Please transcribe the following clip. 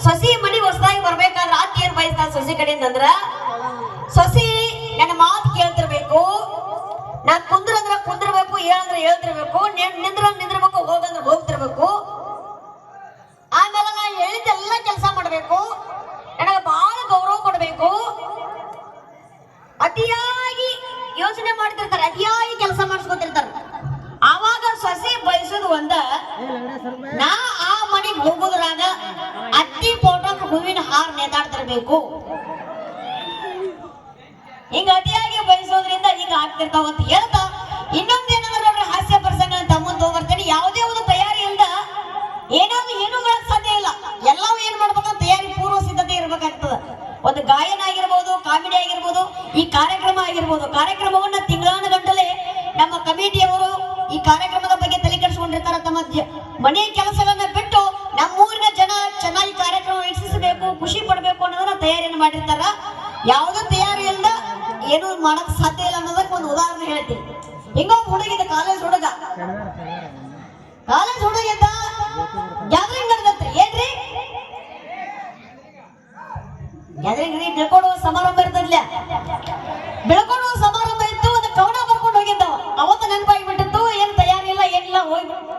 ಸೊಸಿ ಮನೆಗೆ ಹೊಸದಾಗಿ ಬರ್ಬೇಕಾದ್ರೆ ಆತ ಏನ್ ಬಯಸ್ತಾರ ಸೊಸಿ ಕಡೆಯಿಂದ ಅಂದ್ರ ಸೊಸಿ ನನ್ನ ಮಾತು ಕೇಳ್ತಿರ್ಬೇಕು, ನಾ ಕುಂದ್ರಂದ್ರ ಕುಂದಿರ್ಬೇಕು, ಹೇಳಂದ್ರ ಹೇಳ್ತಿರ್ಬೇಕು, ನಿಂದ್ರಬೇಕು, ಹೋಗಂದ್ರ ಹೋಗ್ತಿರ್ಬೇಕು. ಆಮೇಲೆ ನಾ ಹೇಳಿದ್ದೆಲ್ಲ ಕೆಲಸ ಮಾಡ್ಬೇಕು, ನನಗ ಬಹಳ ಗೌರವ ಕೊಡ್ಬೇಕು. ಅತಿಯಾಗಿ ಯೋಚನೆ ಮಾಡ್ತಿರ್ತಾರೆ, ಅತಿಯಾಗಿ ಕೆಲಸ ಮಾಡಿಸ್ಕೊತಿರ್ತಾರ. ಆವಾಗ ಸೊಸೆ ಬಯಸೋದು ಒಂದ, ನಾ ಆ ಮನೆಗೆ ಹೋಗೋದ್ರಾಗ ಅತ್ತಿ ಫೋಟೋಕ್ ಹೂವಿನ ಹಾರ ನೇತಾಡ್ತಿರ್ಬೇಕು. ಹಿಂಗ ಅತಿಯಾಗಿ ಬಯಸೋದ್ರಿಂದ ಹಿಂಗ ಆಗ್ತಿರ್ತಾವ ಅಂತ ಹೇಳ್ತಾ, ಇನ್ನೊಂದೇನಂದ್ರೆ ನೋಡ್ರಿ, ಹಾಸ್ಯ ಪ್ರಸಂಗ ತಮ್ಮನ್ ತಗೋಬರ್ತೇನೆ. ಯಾವುದೇ ಒಂದು ತಯಾರಿ ಇಲ್ದ ಏನು ಮಾಡಕ್ ಸಾಧ್ಯ ಇಲ್ಲ. ಎಲ್ಲವೂ ಏನ್ ಮಾಡ್ಬೇಕಂತ ತಯಾರಿ ಪೂರ್ವ ಸಿದ್ಧತೆ ಇರ್ಬೇಕಾಗ್ತದ. ಒಂದು ಗಾಯನ ಆಗಿರ್ಬೋದು, ಕಾಮಿಡಿ ಆಗಿರ್ಬೋದು, ಈ ಕಾರ್ಯಕ್ರಮ ಆಗಿರ್ಬೋದು. ಕಾರ್ಯಕ್ರಮವನ್ನ ತಿಂಗಳಾನ ಗಂಟಲೆ ನಮ್ಮ ಕಮಿಟಿಯವರು ಈ ಕಾರ್ಯಕ್ರಮದ ಬಗ್ಗೆ ತಲೆ ಕೆಡಿಸ್ಕೊಂಡಿರ್ತಾರ. ತಮ್ಮ ಮನೆಯ ಕೆಲಸಗಳನ್ನ ಬಿಟ್ಟು ನಮ್ಮೂರಿನ ಜನ ಚೆನ್ನಾಗಿ ಕಾರ್ಯಕ್ರಮ ವೀಕ್ಷಿಸಬೇಕು, ಖುಷಿ ಪಡ್ಬೇಕು ಅನ್ನೋದನ್ನ ತಯಾರಿಯನ್ನು ಮಾಡಿರ್ತಾರ. ಯಾವುದೋ ತಯಾರಿ ಇಲ್ದ ಏನು ಮಾಡಕ್ ಸಾಧ್ಯ ಇಲ್ಲ ಅನ್ನೋದಕ್ಕೆ ಒಂದು ಉದಾಹರಣೆ ಹೇಳ್ತೀನಿ. ಹಿಂಗೊಬ್ಬ ಹುಡುಗಿದ್ದ, ಕಾಲೇಜ್ ಹುಡುಗ ಇದ್ದ, ಗ್ಯಾದರಿಂಗ್ ನಡೆದತ್ರಿ. ಏನ್ರಿ ಗ್ಯಾದರಿಂಗ್ ರೀ, ಬೆಳ್ಕೊಡುವ ಸಮಾರಂಭ ಇರ್ತದ್ಲ. ಬೆಳ್ಕೊಡುವ ಸಮಾರಂಭ ಇತ್ತು, ಒಂದು ಕವನ ಬರ್ಕೊಂಡು ಹೋಗಿದ್ದವ. ಅವತ್ತು ನೆನಪಾಗಿಬಿಟ್ಟಿತ್ತು, ಏನ್ ತಯಾರಿ ಇಲ್ಲ, ಏನಿಲ್ಲ, ಹೋಗ್ಬಿಟ್ಟು